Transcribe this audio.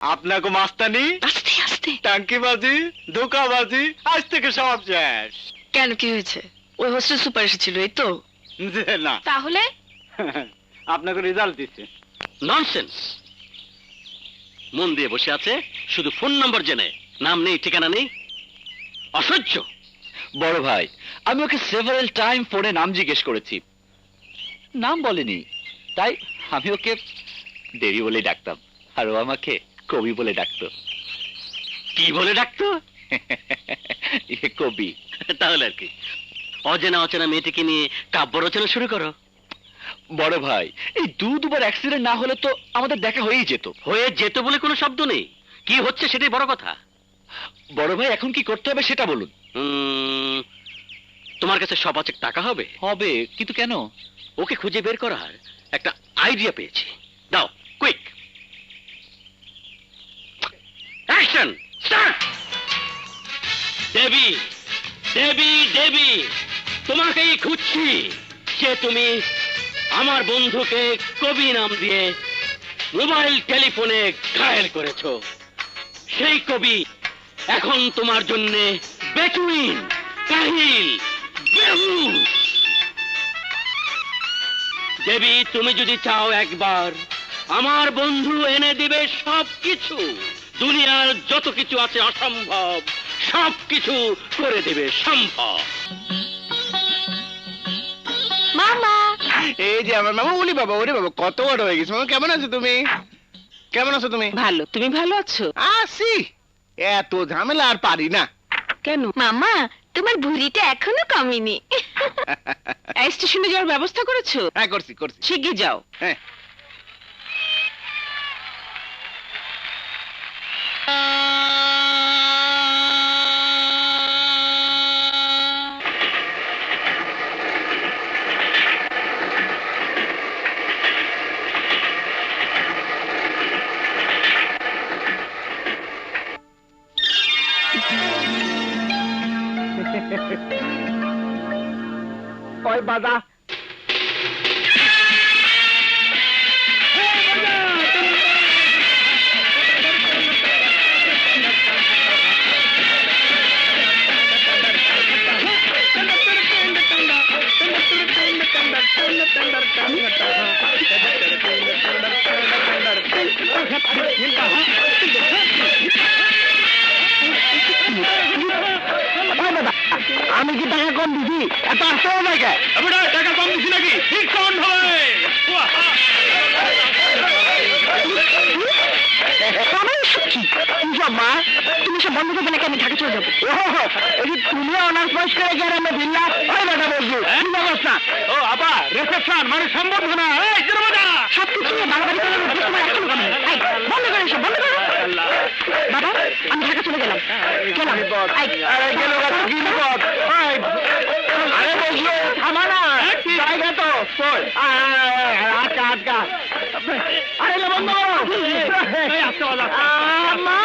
আপনাকে মাস্তানি, আস্তে আস্তে। টাঙ্কিবাজি, ধোকাবাজি আজ থেকে সব শেষ। কেন, কি হয়েছে? ওই হোস্টেল সুপার এসেছিল, এই তো। যে না, তাহলে আপনাকে রেজাল্ট দিচ্ছে। ননসেন্স। মন দিয়ে বসে আছে, শুধু ফোন নম্বর জেনে, নাম নেই, ঠিকানা নেই। অসহ্য। বড় ভাই, আমি ওকে সেভারাল টাইম ফোনে নাম জিজ্ঞেস করেছি, নাম বলেনি। তাই আমি ওকে দেবী বলে ডাকতাম, আর ও আমাকে কবি বলে ডাকতো। কি বলে ডাকতো? কবি। তাহলে আর কি, অচেনা অচেনা মেয়েটিকে নিয়ে কাব্য রচনা শুরু করো। বড় ভাই, এই দুবার অ্যাক্সিডেন্ট না হলে তো আমাদের দেখা হয়েই যেত। হয়ে যেত বলে কোনো শব্দ নেই, কি হচ্ছে সেটাই বড় কথা। বড় ভাই, এখন কি করতে হবে সেটা বলুন। তোমার কাছে সব আছে, টাকা হবে? হবে, কিন্তু কেন? ওকে খুঁজে বের করার একটা আইডিয়া পেয়েছি। দাও, কুইক অ্যাকশন স্টার্ট। দেবী, দেবী, দেবী, তোমাকেই খুঁজছি। যে তুমি আমার বন্ধুকে কবি নাম দিয়ে মোবাইল টেলিফোনে ঘায়েল করেছো, সেই কবি এখন তোমার জন্য বেচুইন, কাহিল, বেহুশ। দেবী, তুমি যদি চাও একবার, আমার বন্ধু এনে দিবে সবকিছু। দুনিয়ার যত কিছু আছে অসম্ভব, সবকিছু করে দেবে সম্ভব। মামা। এই যে আমার মামা। ওলি বাবা, ওরে বাবা, কত বড় হয়ে গেছে মামা। কেমন আছো তুমি? কেমন আছো তুমি? ভালো, তুমি ভালো আছো? আসি, এত ঝামেলা আর পারি না। কেন মামা, তোমার ভুঁড়িটা এখনো কমেনি। স্টেশনে যাওয়ার ব্যবস্থা করেছো? হ্যাঁ, করছি করছি। শিগগির যাও। হ্যাঁ। ওই বাজা। আমি কি টাকা কম দিছি? এত আসতে হবে কে? টাকা কম দিছি নাকি? ঠিক সাউন্ড হবে। মা, তুমি সব বন্ধ করবে নাকি? আমি ঢাকা চলে যাবো। তুমি অনার্স পাস করে গিয়ে আমরা ভিল্লা ওই বেটা বলছো কি অবস্থা? ও আবার রিসেপশন মানে সম্বর্ধনা। এই জনতা সবকিছু বাড়াবাড়ি করে তোমার এখনো কমে নাই। এই, বন্ধ করে এসো, বন্ধ করো। বাবা, আমি ঢাকা চলে গেলাম। গেলাম। আরে গেল বাবা, কি বিপদ? আরে বসলো, থামা না। জায়গা তো কই? আটকা আটকা। আরে বন্ধ করো। আম্মা।